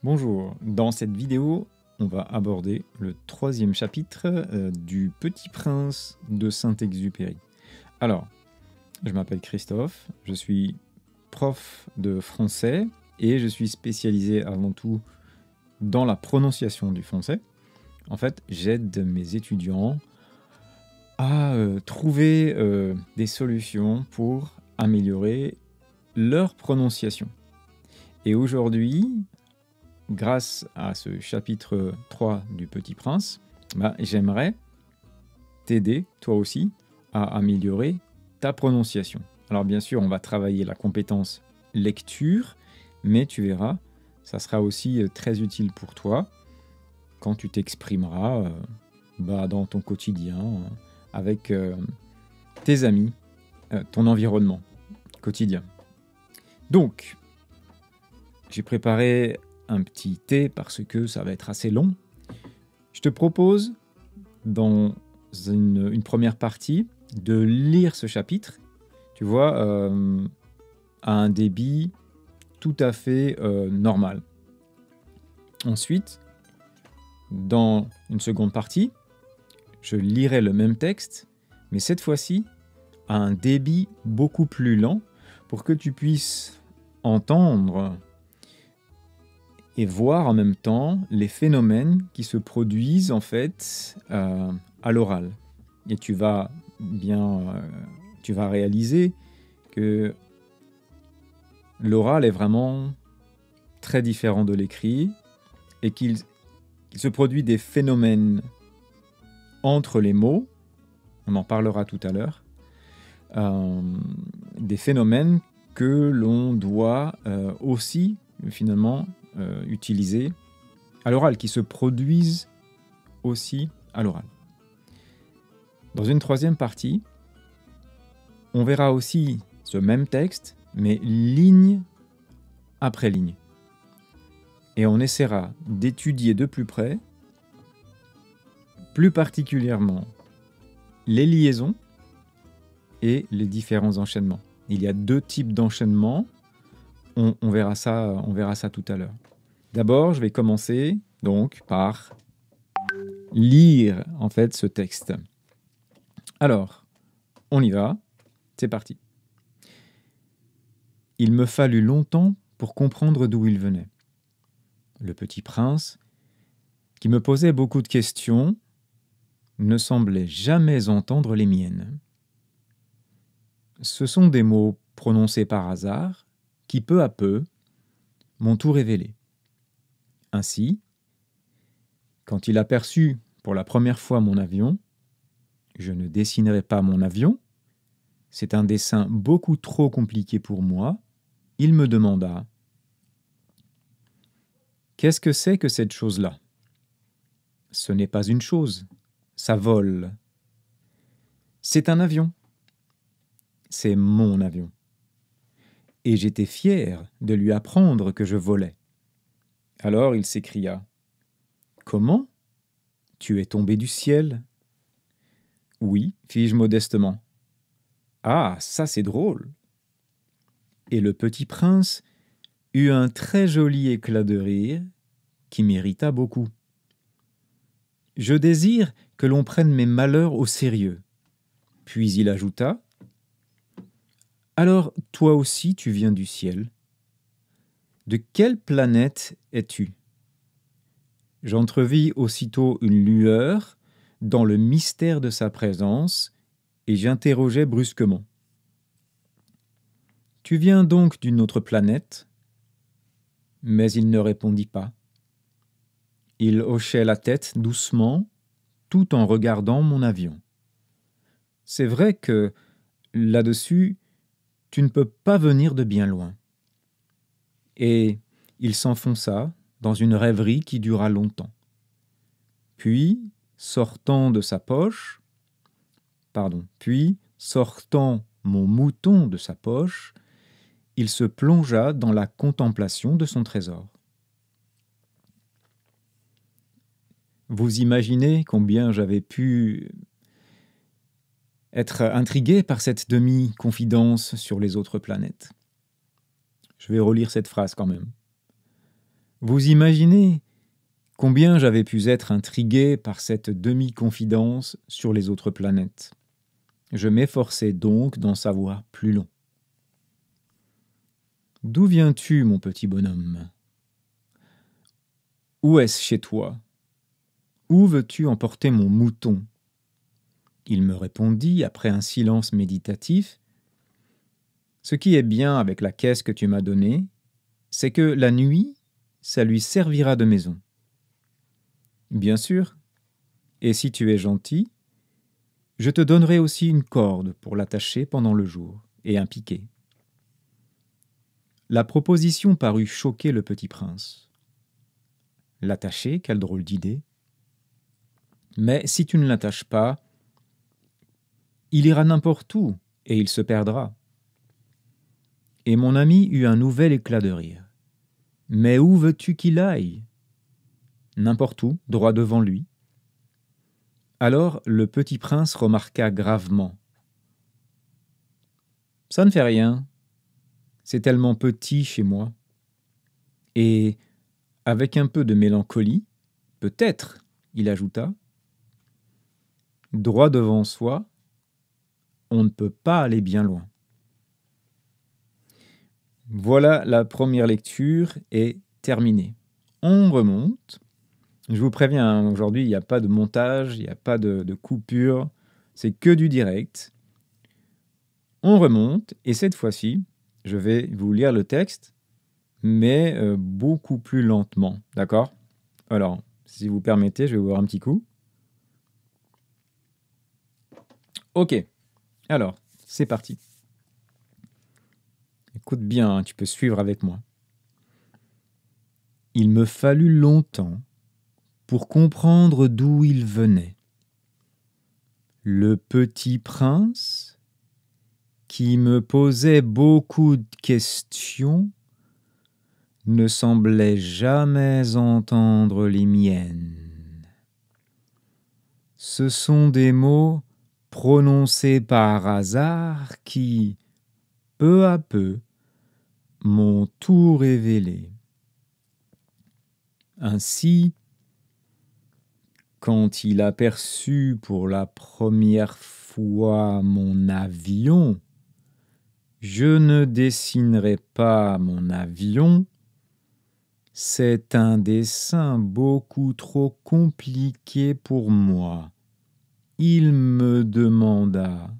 Bonjour, dans cette vidéo, on va aborder le troisième chapitre du Petit Prince de Saint-Exupéry. Alors, je m'appelle Christophe, je suis prof de français et je suis spécialisé avant tout dans la prononciation du français. En fait, j'aide mes étudiants à trouver des solutions pour améliorer leur prononciation. Et aujourd'hui, grâce à ce chapitre 3 du Petit Prince, j'aimerais t'aider, toi aussi, à améliorer ta prononciation. Alors bien sûr, on va travailler la compétence lecture, mais tu verras, ça sera aussi très utile pour toi quand tu t'exprimeras dans ton quotidien, avec tes amis, ton environnement quotidien. Donc, j'ai préparé un petit thé parce que ça va être assez long. Je te propose, dans une première partie, de lire ce chapitre, tu vois, à un débit tout à fait normal. Ensuite, dans une seconde partie, je lirai le même texte, mais cette fois-ci à un débit beaucoup plus lent pour que tu puisses entendre et voir en même temps les phénomènes qui se produisent en fait à l'oral. Et tu vas réaliser que l'oral est vraiment très différent de l'écrit et qu'il se produit des phénomènes entre les mots, on en parlera tout à l'heure, des phénomènes que l'on doit aussi finalement utilisés à l'oral, qui se produisent aussi à l'oral. Dans une troisième partie, on verra aussi ce même texte, mais ligne après ligne. Et on essaiera d'étudier de plus près, plus particulièrement, les liaisons et les différents enchaînements. Il y a deux types d'enchaînements. On verra ça tout à l'heure. D'abord, je vais commencer donc par lire en fait ce texte. Alors, on y va, c'est parti. Il me fallut longtemps pour comprendre d'où il venait. Le petit prince, qui me posait beaucoup de questions, ne semblait jamais entendre les miennes. Ce sont des mots prononcés par hasard qui, peu à peu, m'ont tout révélé. Ainsi, quand il aperçut pour la première fois mon avion, je ne dessinerai pas mon avion, c'est un dessin beaucoup trop compliqué pour moi, il me demanda « Qu'est-ce que c'est que cette chose-là » ? Ce n'est pas une chose, ça vole. C'est un avion. C'est mon avion. Et j'étais fier de lui apprendre que je volais. Alors il s'écria « Comment ? Tu es tombé du ciel ?» ?»« Oui, fis-je modestement. »« Ah, ça c'est drôle !» Et le petit prince eut un très joli éclat de rire qui m'irrita beaucoup. « Je désire que l'on prenne mes malheurs au sérieux. » Puis il ajouta « Alors toi aussi tu viens du ciel. De quelle planète es-tu » J'entrevis aussitôt une lueur dans le mystère de sa présence, et j'interrogeai brusquement. « Tu viens donc d'une autre planète ?» Mais il ne répondit pas. Il hochait la tête doucement, tout en regardant mon avion. C'est vrai que, là-dessus, tu ne peux pas venir de bien loin. Et il s'enfonça dans une rêverie qui dura longtemps. Puis, sortant mon mouton de sa poche, il se plongea dans la contemplation de son trésor. Vous imaginez combien j'avais pu être intrigué par cette demi-confidence sur les autres planètes. Je vais relire cette phrase quand même. Vous imaginez combien j'avais pu être intrigué par cette demi-confidence sur les autres planètes. Je m'efforçais donc d'en savoir plus long. « D'où viens-tu, mon petit bonhomme ? Où est-ce chez toi ? Où veux-tu emporter mon mouton ?» Il me répondit, après un silence méditatif, « Ce qui est bien avec la caisse que tu m'as donnée, c'est que la nuit, ça lui servira de maison. » Bien sûr, et si tu es gentil, je te donnerai aussi une corde pour l'attacher pendant le jour et un piquet. La proposition parut choquer le petit prince. L'attacher, quelle drôle d'idée. Mais si tu ne l'attaches pas, il ira n'importe où et il se perdra. Et mon ami eut un nouvel éclat de rire. Mais où veux-tu qu'il aille ? N'importe où, droit devant lui. Alors le petit prince remarqua gravement. Ça ne fait rien, c'est tellement petit chez moi. Et, avec un peu de mélancolie, peut-être, il ajouta, droit devant soi, on ne peut pas aller bien loin. Voilà, la première lecture est terminée. On remonte. Je vous préviens, aujourd'hui, il n'y a pas de montage, il n'y a pas de coupure, c'est que du direct. On remonte, et cette fois-ci, je vais vous lire le texte, mais beaucoup plus lentement, d'accord ? Alors, si vous permettez, je vais vous voir un petit coup. Ok, alors, c'est parti. Écoute bien, hein, tu peux suivre avec moi. Il me fallut longtemps pour comprendre d'où il venait. Le petit prince, qui me posait beaucoup de questions, ne semblait jamais entendre les miennes. Ce sont des mots prononcés par hasard qui, peu à peu, m'ont tout révélé. Ainsi, quand il aperçut pour la première fois mon avion, je ne dessinerai pas mon avion, c'est un dessin beaucoup trop compliqué pour moi. Il me demanda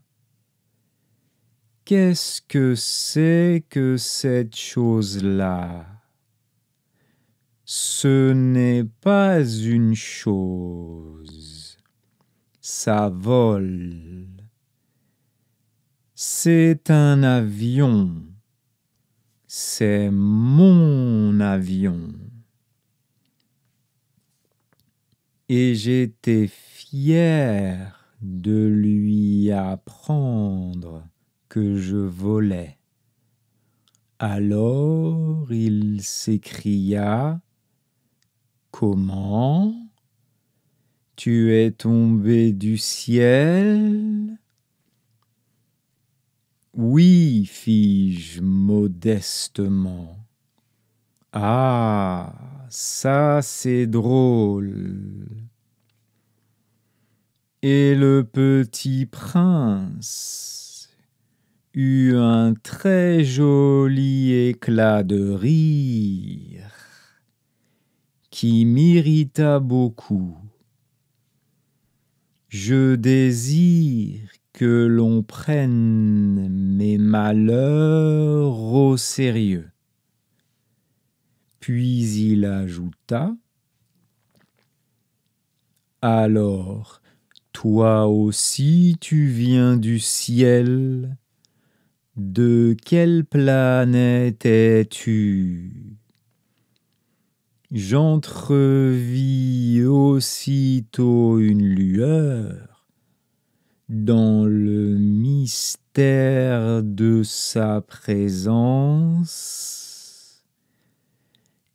« Qu'est-ce que c'est que cette chose-là » Ce n'est pas une chose, ça vole. C'est un avion, c'est mon avion. Et j'étais fier de lui apprendre que je volais. Alors il s'écria: Comment ? Tu es tombé du ciel ? Oui, fis-je modestement. Ah, ça c'est drôle. Et le petit prince eut un très joli éclat de rire qui m'irrita beaucoup. Je désire que l'on prenne mes malheurs au sérieux. Puis il ajouta: Alors, toi aussi tu viens du ciel? De quelle planète es-tu ? J'entrevis aussitôt une lueur dans le mystère de sa présence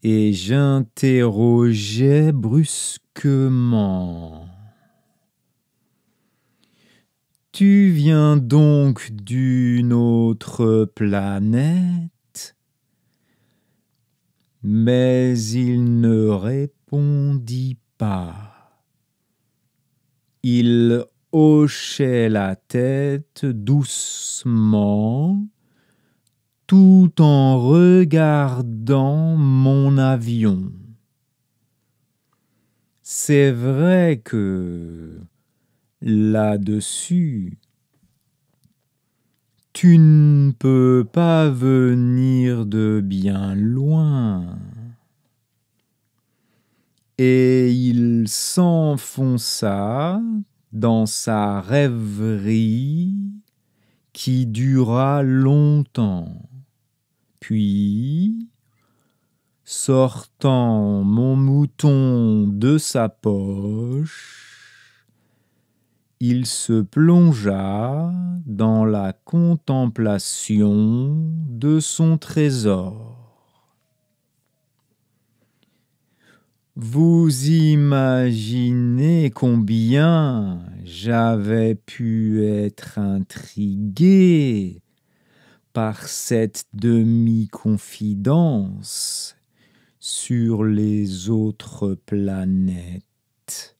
et j'interrogeai brusquement. Tu viens donc d'une autre planète ? mais il ne répondit pas. Il hochait la tête doucement, tout en regardant mon avion. C'est vrai que là-dessus, tu ne peux pas venir de bien loin. Et il s'enfonça dans sa rêverie qui dura longtemps. Puis, sortant mon mouton de sa poche, il se plongea dans la contemplation de son trésor. Vous imaginez combien j'avais pu être intrigué par cette demi-confidence sur les autres planètes.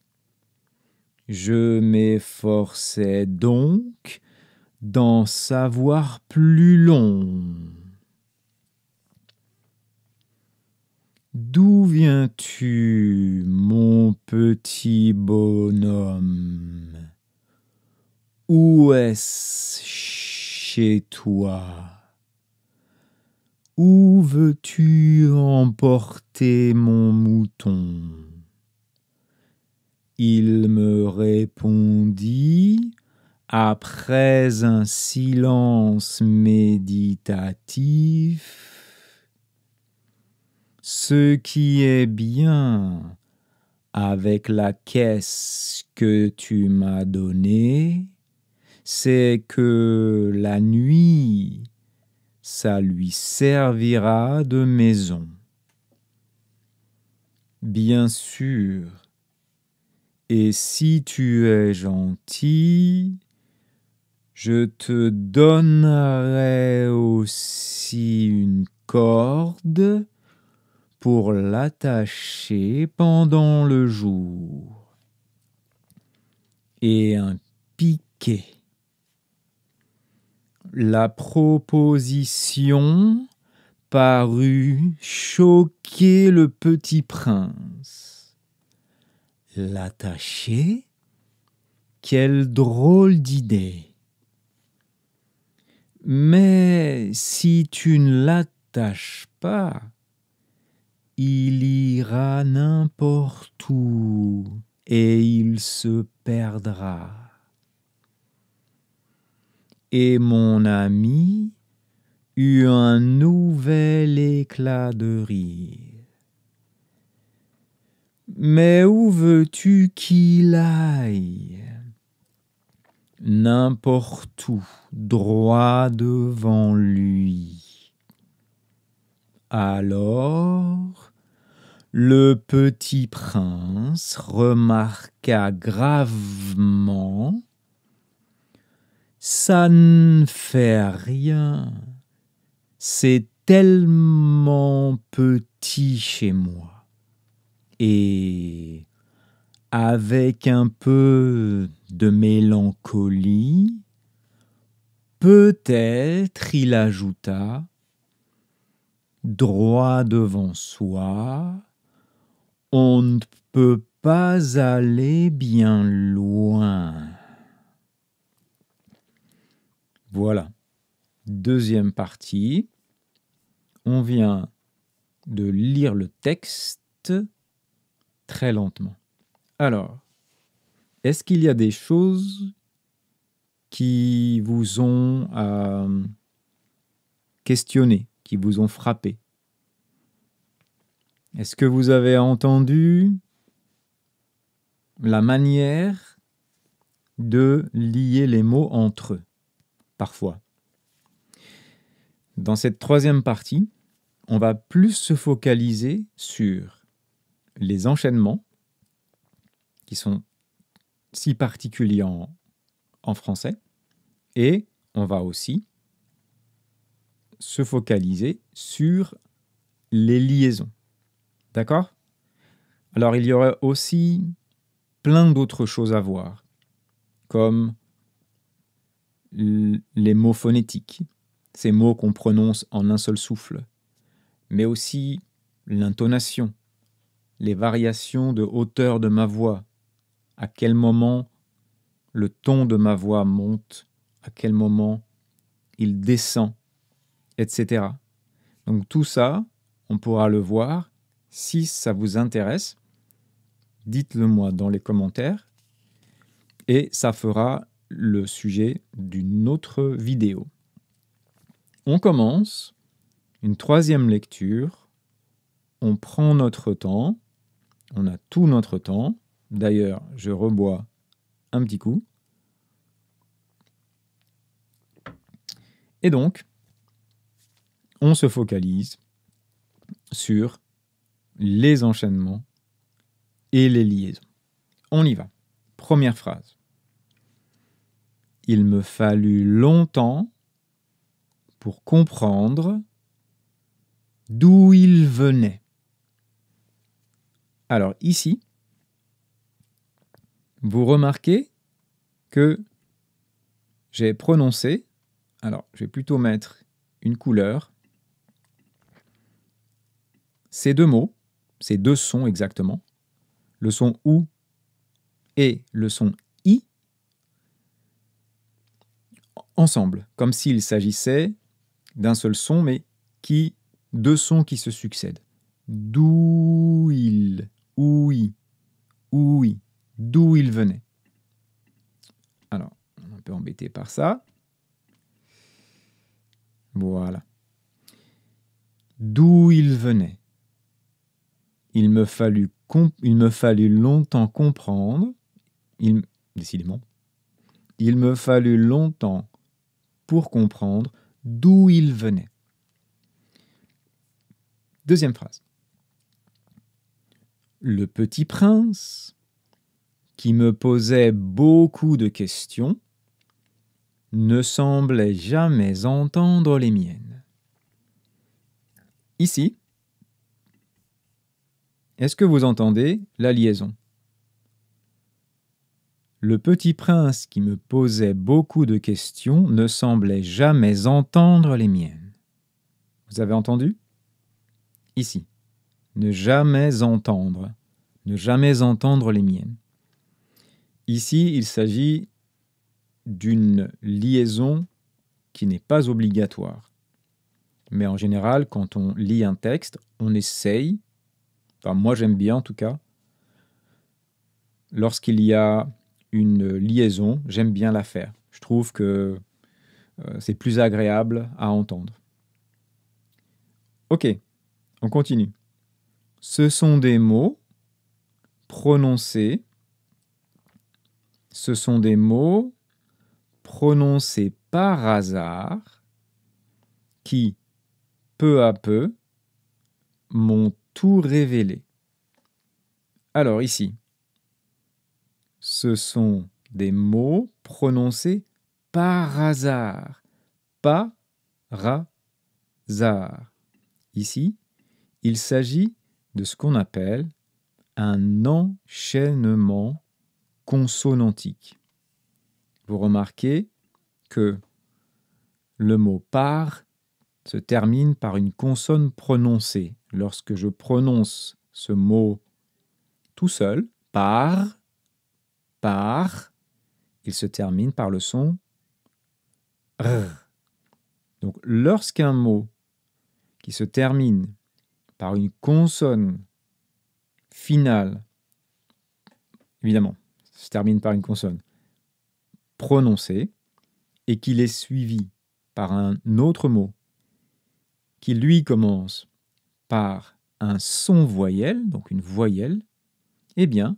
Je m'efforçais donc d'en savoir plus long. D'où viens-tu, mon petit bonhomme? Où est-ce chez toi? Où veux-tu emporter mon mouton? Il me répondit, après un silence méditatif: ce qui est bien avec la caisse que tu m'as donnée, c'est que la nuit, ça lui servira de maison. Bien sûr, et si tu es gentil, je te donnerai aussi une corde pour l'attacher pendant le jour et un piquet. La proposition parut choquer le petit prince. L'attacher? Quelle drôle d'idée! Mais si tu ne l'attaches pas, il ira n'importe où et il se perdra. Et mon ami eut un nouvel éclat de rire. Mais où veux-tu qu'il aille? N'importe où, droit devant lui. Alors, le petit prince remarqua gravement: ça ne fait rien, c'est tellement petit chez moi. Et avec un peu de mélancolie, peut-être il ajouta, droit devant soi, on ne peut pas aller bien loin. Voilà, deuxième partie. On vient de lire le texte très lentement. Alors, est-ce qu'il y a des choses qui vous ont questionné, qui vous ont frappé? Est-ce que vous avez entendu la manière de lier les mots entre eux, parfois? Dans cette troisième partie, on va plus se focaliser sur les enchaînements, qui sont si particuliers en français, et on va aussi se focaliser sur les liaisons. D'accord? Alors, il y aurait aussi plein d'autres choses à voir, comme les mots phonétiques, ces mots qu'on prononce en un seul souffle, mais aussi l'intonation, les variations de hauteur de ma voix, à quel moment le ton de ma voix monte, à quel moment il descend, etc. Donc tout ça, on pourra le voir. Si ça vous intéresse, dites-le moi dans les commentaires et ça fera le sujet d'une autre vidéo. On commence une troisième lecture. On prend notre temps. On a tout notre temps. D'ailleurs, je rebois un petit coup. Et donc, on se focalise sur les enchaînements et les liaisons. On y va. Première phrase. Il me fallut longtemps pour comprendre d'où il venait. Alors ici, vous remarquez que j'ai prononcé, alors je vais plutôt mettre une couleur, ces deux mots, ces deux sons exactement, le son OU et le son I, ensemble, comme s'il s'agissait d'un seul son, mais deux sons qui se succèdent. D'où il, oui, oui, d'où il venait. Alors, on est un peu embêté par ça. Voilà. D'où il venait. Il me fallut longtemps comprendre, décidément, il me fallut longtemps pour comprendre d'où il venait. Deuxième phrase. Le petit prince, qui me posait beaucoup de questions, ne semblait jamais entendre les miennes. Ici, est-ce que vous entendez la liaison? Le petit prince qui me posait beaucoup de questions ne semblait jamais entendre les miennes. Vous avez entendu? Ici, ne jamais entendre les miennes. Ici, il s'agit d'une liaison qui n'est pas obligatoire. Mais en général, quand on lit un texte, on essaye, enfin moi j'aime bien en tout cas, lorsqu'il y a une liaison, j'aime bien la faire. Je trouve que c'est plus agréable à entendre. Ok, on continue. Ce sont des mots prononcés. Ce sont des mots prononcés par hasard qui, peu à peu, m'ont tout révélé. Alors ici, ce sont des mots prononcés par hasard. Par hasard. Ici, il s'agit de ce qu'on appelle un enchaînement consonantique. Vous remarquez que le mot par se termine par une consonne prononcée. Lorsque je prononce ce mot tout seul, par, il se termine par le son r. Donc lorsqu'un mot qui se termine par une consonne finale, évidemment, se termine par une consonne prononcée, et qu'il est suivi par un autre mot qui lui commence par un son voyelle, donc une voyelle, eh bien,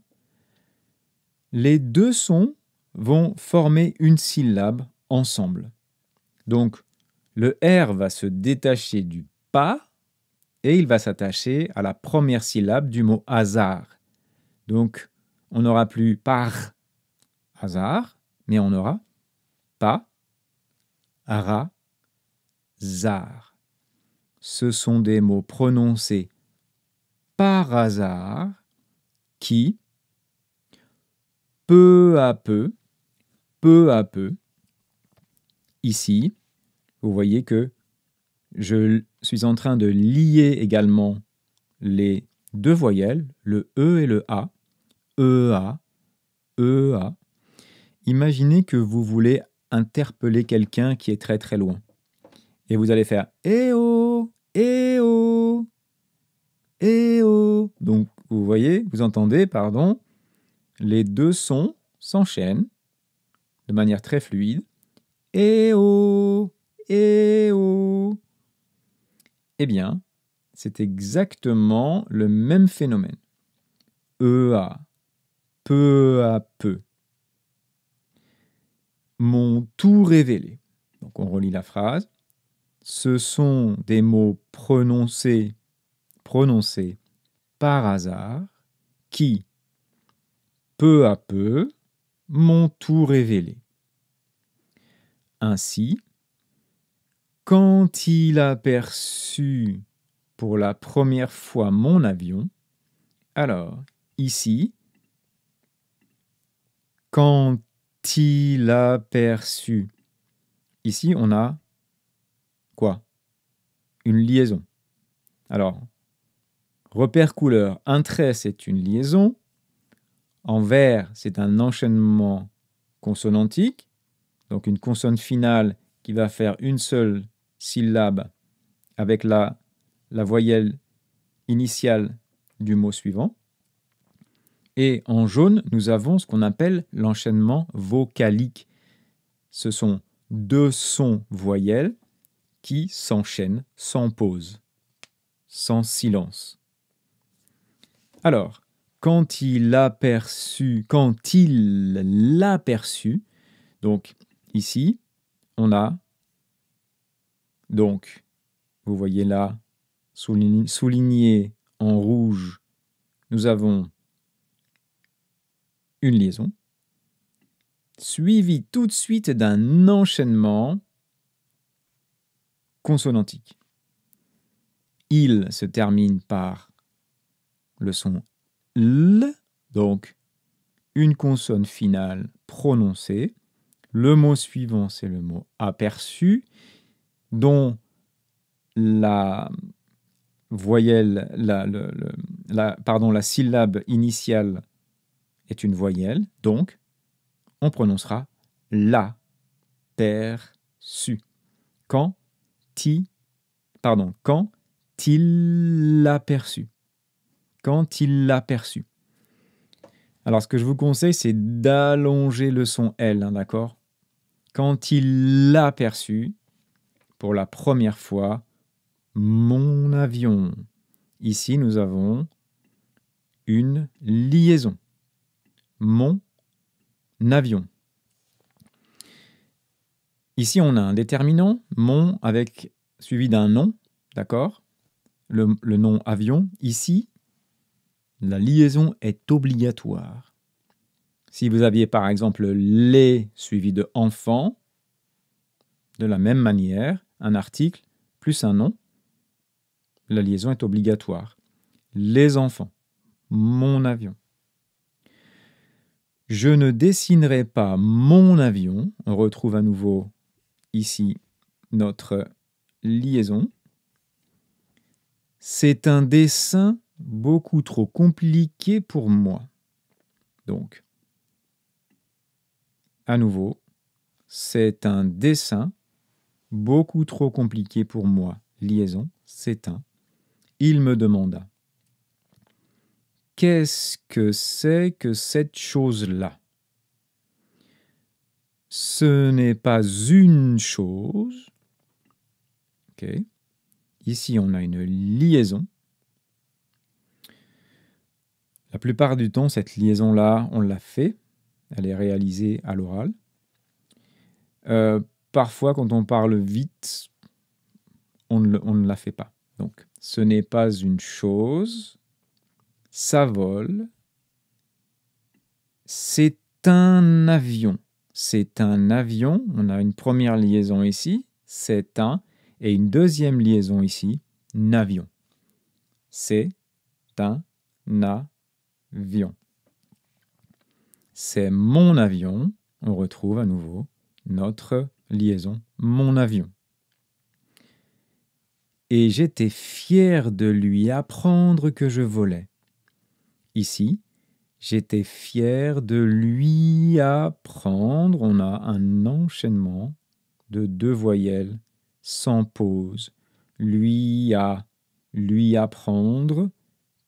les deux sons vont former une syllabe ensemble. Donc, le R va se détacher du pas et il va s'attacher à la première syllabe du mot hasard. Donc, on n'aura plus par hasard, mais on aura pas, ra, zar. Ce sont des mots prononcés par hasard, qui, peu à peu, ici, vous voyez que je suis en train de lier également les deux voyelles, le E et le A, E-A, E-A. Imaginez que vous voulez interpeller quelqu'un qui est très très loin. Et vous allez faire « Eh oh, eh oh, eh oh ». Donc, vous voyez, vous entendez, pardon, les deux sons s'enchaînent de manière très fluide. « Eh oh, eh oh ». Eh bien, c'est exactement le même phénomène. E-A, peu à peu, m'ont tout révélé. Donc on relit la phrase. Ce sont des mots prononcés par hasard qui, peu à peu, m'ont tout révélé. Ainsi, quand il aperçut pour la première fois mon avion, alors ici, quand il aperçut, ici on a quoi? Une liaison. Alors, repère couleur, un trait c'est une liaison, en vert c'est un enchaînement consonantique, donc une consonne finale qui va faire une seule syllabe avec la voyelle initiale du mot suivant. Et en jaune, nous avons ce qu'on appelle l'enchaînement vocalique. Ce sont deux sons voyelles qui s'enchaînent sans pause, sans silence. Alors, quand il l'aperçut, donc ici, on a, donc, vous voyez là, souligné en rouge, nous avons une liaison, suivie tout de suite d'un enchaînement consonantique. Il se termine par le son L, donc une consonne finale prononcée. Le mot suivant, c'est le mot aperçu, dont la voyelle, la syllabe initiale est une voyelle, donc on prononcera la perçu. Quand il l'aperçut. Quand il l'aperçut. Alors, ce que je vous conseille, c'est d'allonger le son L, hein, d'accord? Quand il l'aperçut, pour la première fois, mon avion. Ici, nous avons une liaison. Mon avion. Ici, on a un déterminant, mon, avec suivi d'un nom, d'accord? Le nom avion. Ici, la liaison est obligatoire. Si vous aviez par exemple les suivi de enfant, de la même manière, un article plus un nom, la liaison est obligatoire. Les enfants, mon avion. Je ne dessinerai pas mon avion. On retrouve à nouveau ici notre liaison. C'est un dessin beaucoup trop compliqué pour moi. Donc, à nouveau, c'est un dessin beaucoup trop compliqué pour moi. Liaison, c'est un. Il me demanda. Qu'est-ce que c'est que cette chose-là? Ce n'est pas une chose. Ok. Ici, on a une liaison. La plupart du temps, cette liaison-là, on l'a fait. Elle est réalisée à l'oral. Parfois, quand on parle vite, on ne la fait pas. Donc, ce n'est pas une chose. Ça vole. C'est un avion. C'est un avion. On a une première liaison ici. C'est un. Et une deuxième liaison ici. Navion. C'est un avion. C'est mon avion. On retrouve à nouveau notre liaison, mon avion. Et j'étais fier de lui apprendre que je volais. Ici, j'étais fier de lui apprendre. On a un enchaînement de 2 voyelles sans pause. Lui apprendre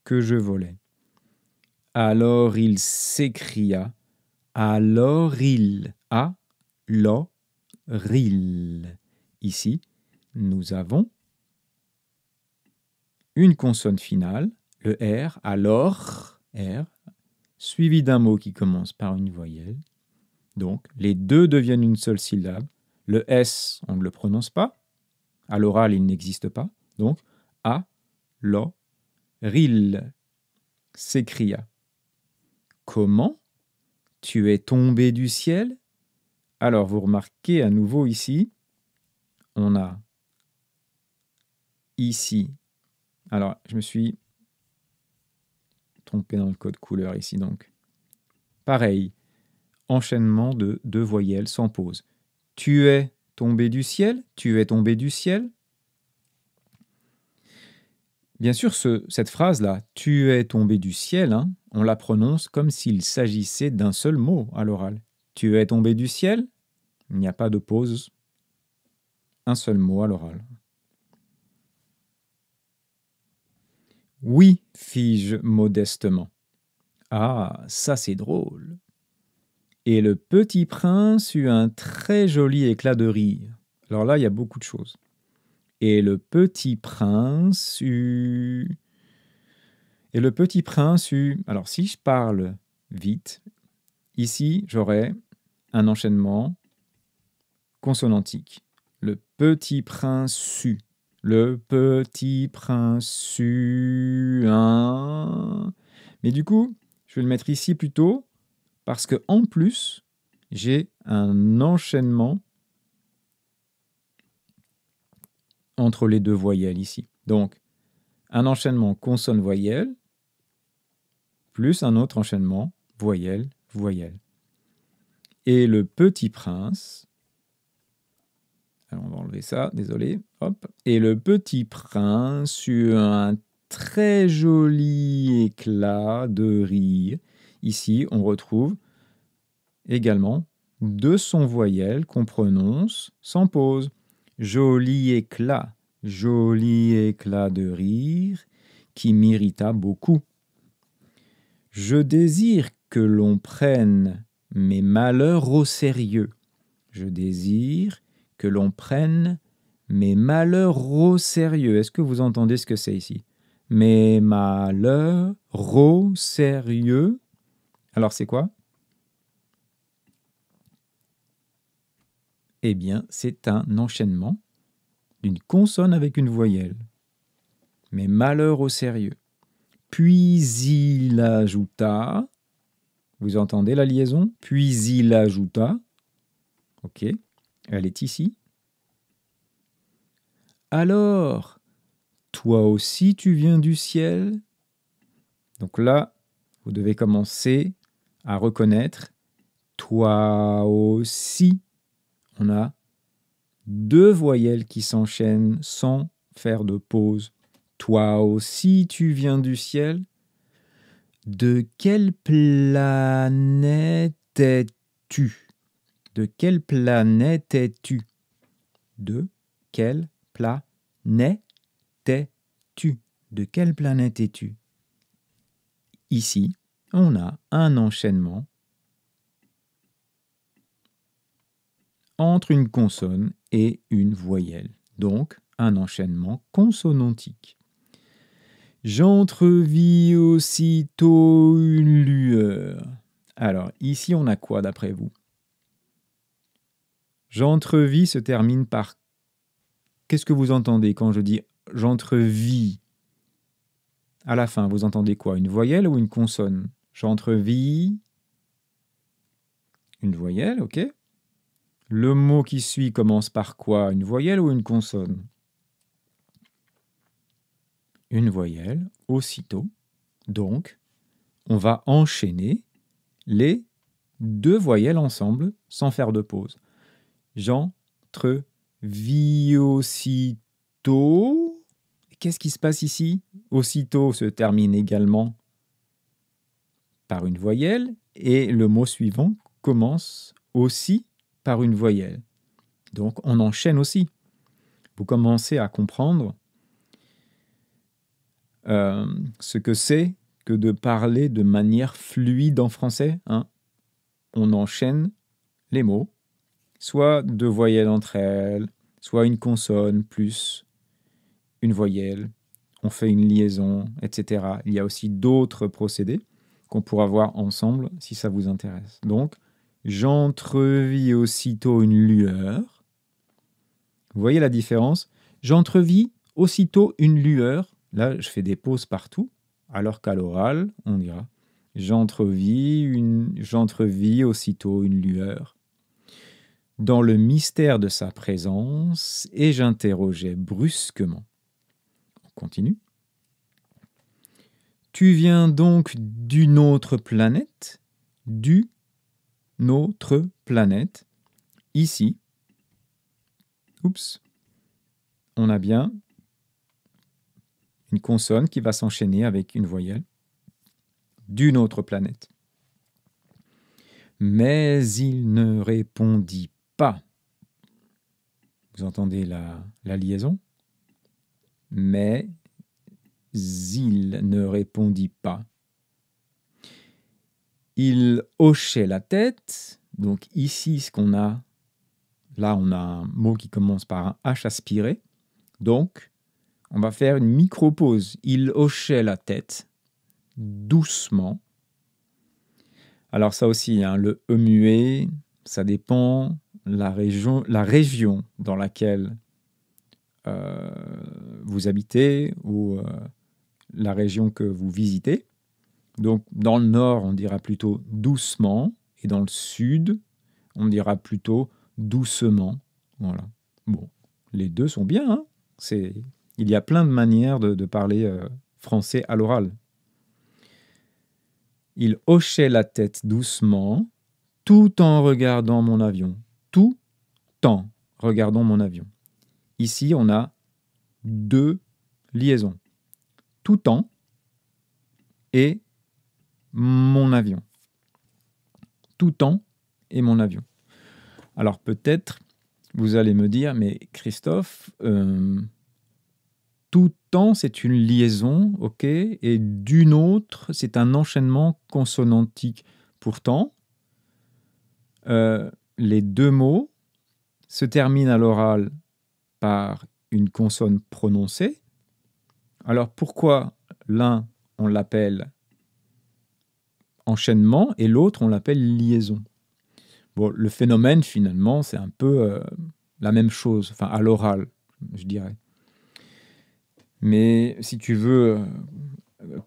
que je volais. Alors il s'écria, alors il. Ici, nous avons une consonne finale, le R, alors, R, suivi d'un mot qui commence par une voyelle. Donc, les deux deviennent une seule syllabe. Le S, on ne le prononce pas. À l'oral, il n'existe pas. Donc, ril s'écria. Comment? Tu es tombé du ciel? Alors, vous remarquez à nouveau ici, on a ici. Alors, je me suis trompé dans le code couleur ici, donc. Pareil, enchaînement de 2 voyelles sans pause. Tu es tombé du ciel? Tu es tombé du ciel? Bien sûr, cette phrase-là, « tu es tombé du ciel », on la prononce comme s'il s'agissait d'un seul mot à l'oral. « Tu es tombé du ciel », il n'y a pas de pause, un seul mot à l'oral. « Oui », fis-je modestement. « Ah, ça c'est drôle !» Et le petit prince eut un très joli éclat de rire. Alors là, il y a beaucoup de choses. Et le petit prince eut... Alors, si je parle vite, ici, j'aurai un enchaînement consonantique. Le petit prince eut. Le petit prince eut un... Mais du coup, je vais le mettre ici plutôt, parce que en plus, j'ai un enchaînement entre les 2 voyelles ici. Donc, un enchaînement consonne-voyelle, plus un autre enchaînement voyelle-voyelle. Et le petit prince, alors on va enlever ça, désolé, hop. Et le petit prince eut un très joli éclat de rire. Ici, on retrouve également 2 sons voyelles qu'on prononce sans pause. Joli éclat de rire qui m'irrita beaucoup. Je désire que l'on prenne mes malheurs au sérieux. Je désire que l'on prenne mes malheurs au sérieux. Est-ce que vous entendez ce que c'est ici? Mes malheurs au sérieux. Alors c'est quoi? Eh bien, c'est un enchaînement d'une consonne avec une voyelle. Mes malheurs au sérieux. Puis il ajouta, vous entendez la liaison? Puis il ajouta, ok, elle est ici. Alors, toi aussi tu viens du ciel? Donc là, vous devez commencer à reconnaître toi aussi. On a 2 voyelles qui s'enchaînent sans faire de pause. Toi aussi tu viens du ciel? De quelle planète es-tu? De quelle planète es-tu? De quelle planète es-tu? De quelle planète es-tu? Ici, on a un enchaînement entre une consonne et une voyelle. Donc, un enchaînement consonantique. J'entrevis aussitôt une lueur. Alors, ici, on a quoi d'après vous? J'entrevis se termine par... Qu'est-ce que vous entendez quand je dis j'entrevis? À la fin, vous entendez quoi? Une voyelle ou une consonne? J'entrevis... Une voyelle, ok. Le mot qui suit commence par quoi? Une voyelle ou une consonne? Une voyelle, aussitôt. Donc, on va enchaîner les deux voyelles ensemble sans faire de pause. J'entrevis aussitôt. Qu'est-ce qui se passe ici? Aussitôt se termine également par une voyelle et le mot suivant commence aussi par une voyelle. Donc, on enchaîne aussi. Vous commencez à comprendre ce que c'est que de parler de manière fluide en français. Hein. On enchaîne les mots, soit deux voyelles entre elles, soit une consonne plus une voyelle. On fait une liaison, etc. Il y a aussi d'autres procédés qu'on pourra voir ensemble si ça vous intéresse. Donc, j'entrevis aussitôt une lueur. Vous voyez la différence? J'entrevis aussitôt une lueur. Là, je fais des pauses partout, alors qu'à l'oral, on dira j'entrevis aussitôt une lueur. Dans le mystère de sa présence, et j'interrogeais brusquement. On continue. Tu viens donc d'une autre planète? D'une autre planète. Ici, oups, on a bien une consonne qui va s'enchaîner avec une voyelle. D'une autre planète. Mais il ne répondit pas. Vous entendez la liaison? Mais il ne répondit pas. Il hochait la tête. Donc ici, ce qu'on a, là on a un mot qui commence par un H aspiré. Donc, on va faire une micro-pause. Il hochait la tête doucement. Alors ça aussi, hein, le E muet, ça dépend la région dans laquelle vous habitez ou la région que vous visitez. Donc dans le nord, on dira plutôt doucement et dans le sud, on dira plutôt doucement. Voilà. Bon, les deux sont bien. Hein, il y a plein de manières de parler français à l'oral. Il hochait la tête doucement, tout en regardant mon avion. Tout en regardant mon avion. Ici, on a deux liaisons. Tout en et mon avion. Tout en et mon avion. Alors peut-être, vous allez me dire, mais Christophe, tout en, c'est une liaison, ok, et d'une autre, c'est un enchaînement consonantique. Pourtant, les deux mots se terminent à l'oral par une consonne prononcée. Alors pourquoi l'un, on l'appelle enchaînement et l'autre, on l'appelle liaison? Bon, le phénomène, finalement, c'est un peu la même chose, enfin à l'oral, je dirais. Mais si tu veux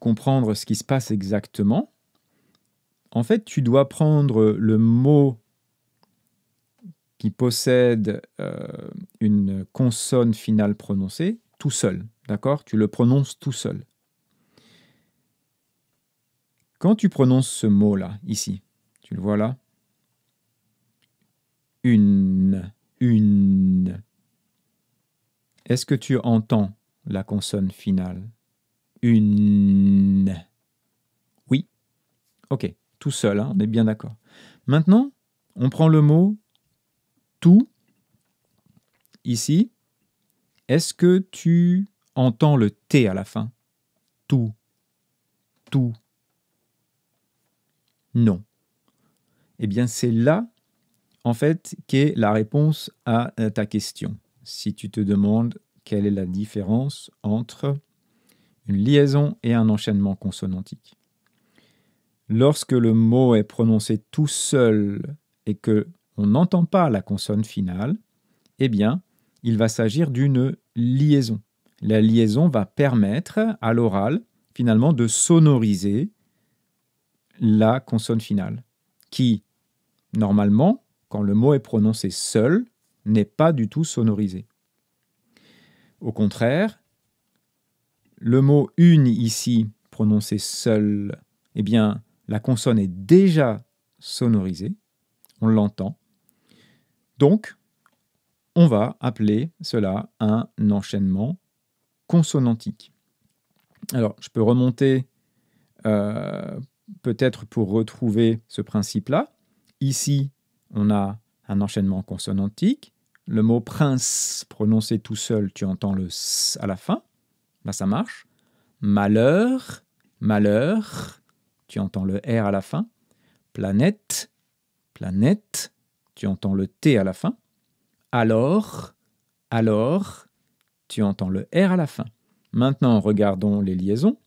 comprendre ce qui se passe exactement, en fait, tu dois prendre le mot qui possède une consonne finale prononcée tout seul, d'accord? Tu le prononces tout seul. Quand tu prononces ce mot-là, ici, tu le vois là? Une. Est-ce que tu entends la consonne finale? Une. Oui. Ok, tout seul, hein, on est bien d'accord. Maintenant, on prend le mot tout, ici. Est-ce que tu entends le T à la fin? Tout. Tout. Non. Eh bien, c'est là, en fait, qu'est la réponse à ta question. Si tu te demandes quelle est la différence entre une liaison et un enchaînement consonantique. Lorsque le mot est prononcé tout seul et que on n'entend pas la consonne finale, eh bien, il va s'agir d'une liaison. La liaison va permettre à l'oral, finalement, de sonoriser la consonne finale, qui, normalement, quand le mot est prononcé seul, n'est pas du tout sonorisé. Au contraire, le mot « une » ici, prononcé seul, eh bien, la consonne est déjà sonorisée, on l'entend. Donc, on va appeler cela un enchaînement consonantique. Alors, je peux remonter peut-être pour retrouver ce principe-là. Ici, on a un enchaînement consonantique. Le mot prince prononcé tout seul, tu entends le S à la fin. Là, ça marche. Malheur, malheur, tu entends le R à la fin. Planète, planète, tu entends le T à la fin. Alors, alors, tu entends le R à la fin. Maintenant, regardons les liaisons.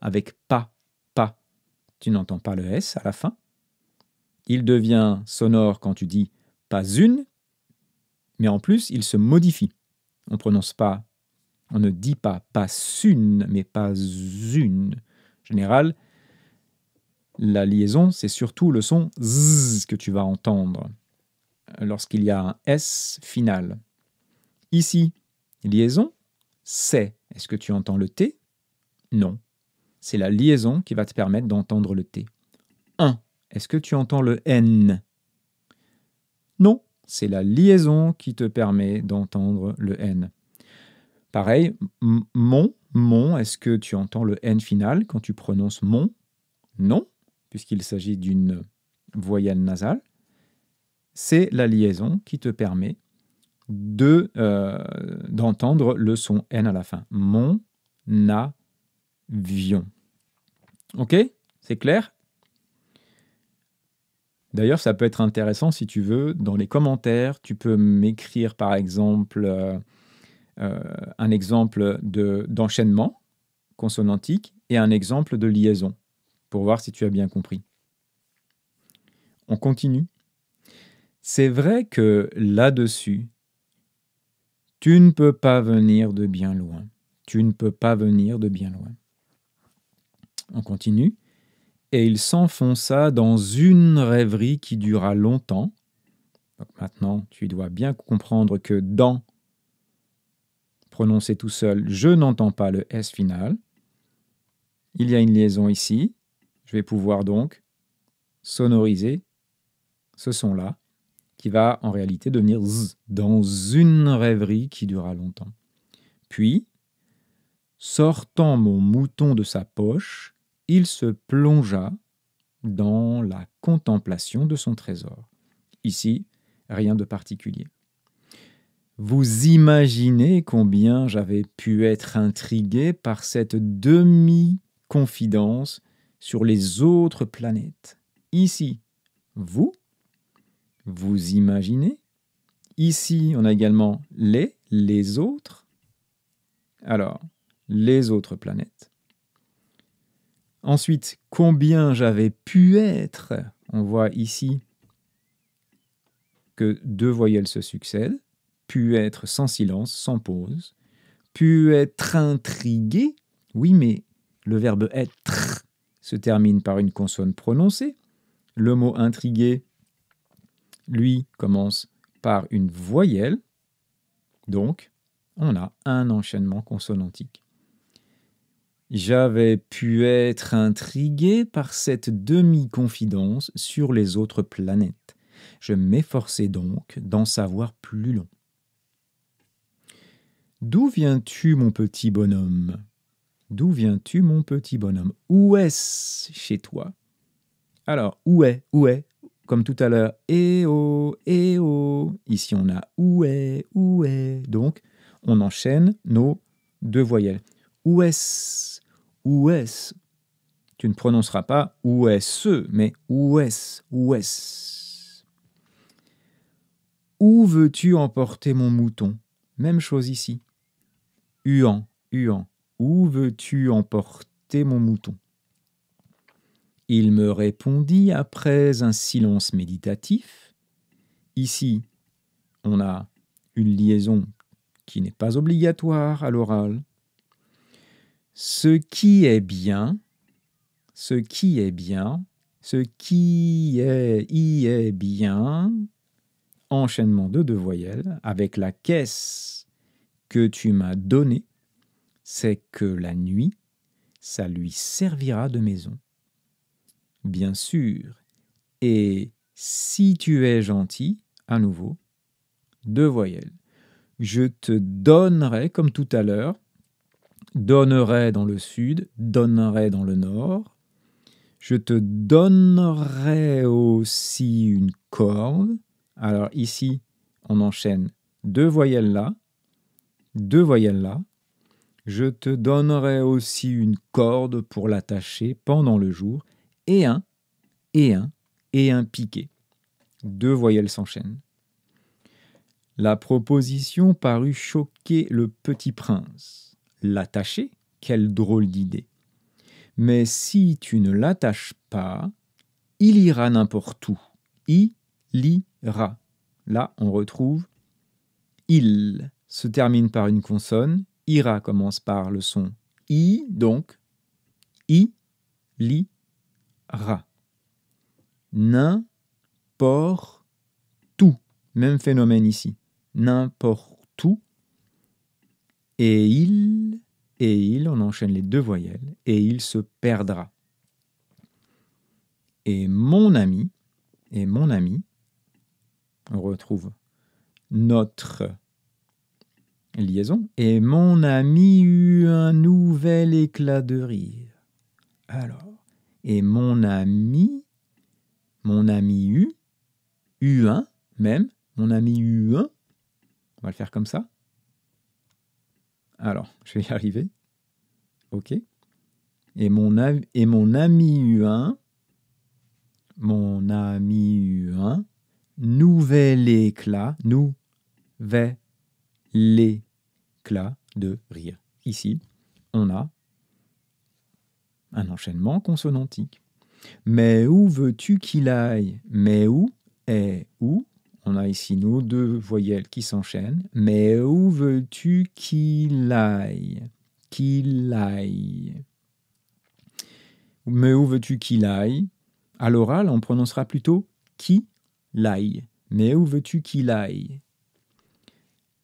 Avec pas, tu n'entends pas le S à la fin. Il devient sonore quand tu dis pas une, mais en plus, il se modifie. On prononce pas, on ne dit pas une, mais pas une. En général, la liaison, c'est surtout le son Z que tu vas entendre lorsqu'il y a un S final. Ici, liaison, c'est. Est-ce que tu entends le T? Non. C'est la liaison qui va te permettre d'entendre le T. 1. Est-ce que tu entends le N? Non. C'est la liaison qui te permet d'entendre le N. Pareil, mon, est-ce que tu entends le N final quand tu prononces mon? Non, puisqu'il s'agit d'une voyelle nasale. C'est la liaison qui te permet d'entendre le son N à la fin. Mon avion. Ok? C'est clair? D'ailleurs, ça peut être intéressant si tu veux. Dans les commentaires, tu peux m'écrire par exemple un exemple d'enchaînement consonantique et un exemple de liaison pour voir si tu as bien compris. On continue. C'est vrai que là-dessus, tu ne peux pas venir de bien loin. Tu ne peux pas venir de bien loin. On continue. Et il s'enfonça dans une rêverie qui dura longtemps. Donc maintenant, tu dois bien comprendre que dans, prononcé tout seul, je n'entends pas le S final. Il y a une liaison ici. Je vais pouvoir donc sonoriser ce son-là, qui va en réalité devenir Z, dans une rêverie qui dura longtemps. Puis, sortant mon mouton de sa poche, il se plongea dans la contemplation de son trésor. Ici, rien de particulier. Vous imaginez combien j'avais pu être intrigué par cette demi-confidence sur les autres planètes. Ici, vous imaginez. Ici, on a également les autres. Alors, les autres planètes. Ensuite, combien j'avais pu être. On voit ici que deux voyelles se succèdent. Pu être sans silence, sans pause. Pu être intrigué. Oui, mais le verbe être se termine par une consonne prononcée. Le mot intrigué, lui, commence par une voyelle. Donc, on a un enchaînement consonantique. J'avais pu être intrigué par cette demi-confidence sur les autres planètes. Je m'efforçais donc d'en savoir plus long. D'où viens-tu, mon petit bonhomme? D'où viens-tu, mon petit bonhomme? Où est-ce chez toi? Alors, où est? Comme tout à l'heure, eh oh, eh oh. Ici, on a où est, où est. Donc, on enchaîne nos deux voyelles. Où est-ce? Où est-ce? Tu ne prononceras pas où est-ce, mais où est-ce? Où est-ce? Où veux-tu emporter mon mouton? Même chose ici. Huan. Où veux-tu emporter mon mouton? Il me répondit après un silence méditatif. Ici, on a une liaison qui n'est pas obligatoire à l'oral. Ce qui est bien, y est bien, enchaînement de deux voyelles, avec la caisse que tu m'as donnée, c'est que la nuit, ça lui servira de maison. Bien sûr. Et si tu es gentil, à nouveau, 2 voyelles. Je te donnerai, comme tout à l'heure, donnerai dans le sud, donnerai dans le nord. Je te donnerai aussi une corde. Alors ici, on enchaîne 2 voyelles là, 2 voyelles là. Je te donnerai aussi une corde pour l'attacher pendant le jour et un piquet. 2 voyelles s'enchaînent. La proposition parut choquer le petit prince. L'attacher? Quelle drôle d'idée! Mais si tu ne l'attaches pas, il ira n'importe où. Il ira. Là, on retrouve il se termine par une consonne. Ira commence par le son I, donc I, li, ra. N'importe où. Même phénomène ici. N'importe où. Et il, on enchaîne les 2 voyelles, et il se perdra. Et mon ami, on retrouve notre liaison, et mon ami eut un nouvel éclat de rire. Alors, et mon ami eut un, même, mon ami eut un, on va le faire comme ça. Alors, je vais y arriver. Ok. Et mon ami eut un, nouvel éclat de rire. Ici, on a un enchaînement consonantique. Mais où veux-tu qu'il aille? Mais où est où? On a ici nos 2 voyelles qui s'enchaînent. Mais où veux-tu qu'il aille? Qu'il aille. Mais où veux-tu qu'il aille? À l'oral, on prononcera plutôt qui l'aille. Mais où veux-tu qu'il aille?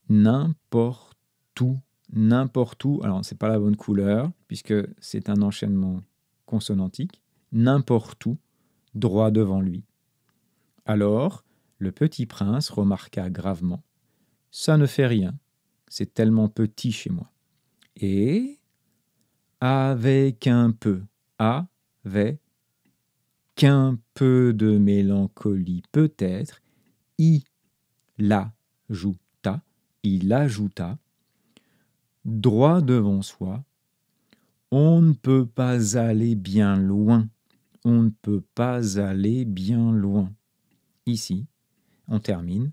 N'importe où. N'importe où. Alors, ce n'est pas la bonne couleur, puisque c'est un enchaînement consonantique. N'importe où, droit devant lui. Alors, le petit prince remarqua gravement. Ça ne fait rien, c'est tellement petit chez moi. Et, avec un peu de mélancolie peut-être, il ajouta, droit devant soi, on ne peut pas aller bien loin, on ne peut pas aller bien loin. Ici, on termine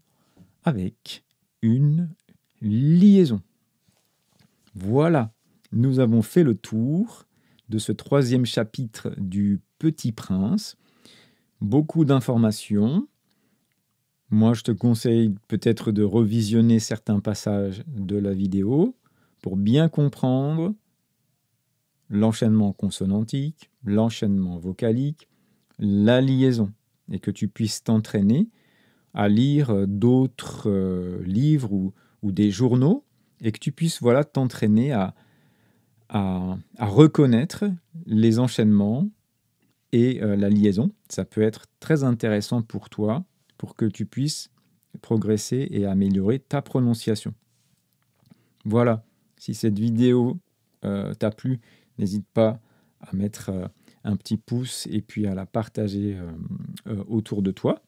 avec une liaison. Voilà, nous avons fait le tour de ce 3e chapitre du Petit Prince. Beaucoup d'informations. Moi, je te conseille peut-être de revisionner certains passages de la vidéo pour bien comprendre l'enchaînement consonantique, l'enchaînement vocalique, la liaison, et que tu puisses t'entraîner à lire d'autres livres ou des journaux, et que tu puisses t'entraîner à reconnaître les enchaînements et la liaison. Ça peut être très intéressant pour toi, pour que tu puisses progresser et améliorer ta prononciation. Voilà, si cette vidéo t'a plu, n'hésite pas à mettre un petit pouce et puis à la partager autour de toi.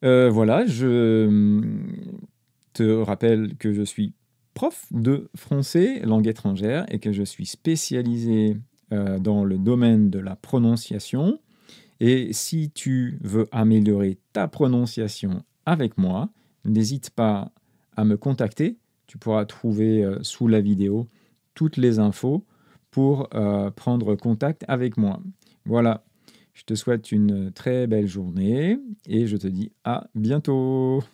Voilà, je te rappelle que je suis prof de français, langue étrangère, et que je suis spécialisé dans le domaine de la prononciation. Et si tu veux améliorer ta prononciation avec moi, n'hésite pas à me contacter. Tu pourras trouver sous la vidéo toutes les infos pour prendre contact avec moi. Voilà, je te souhaite une très belle journée et je te dis à bientôt.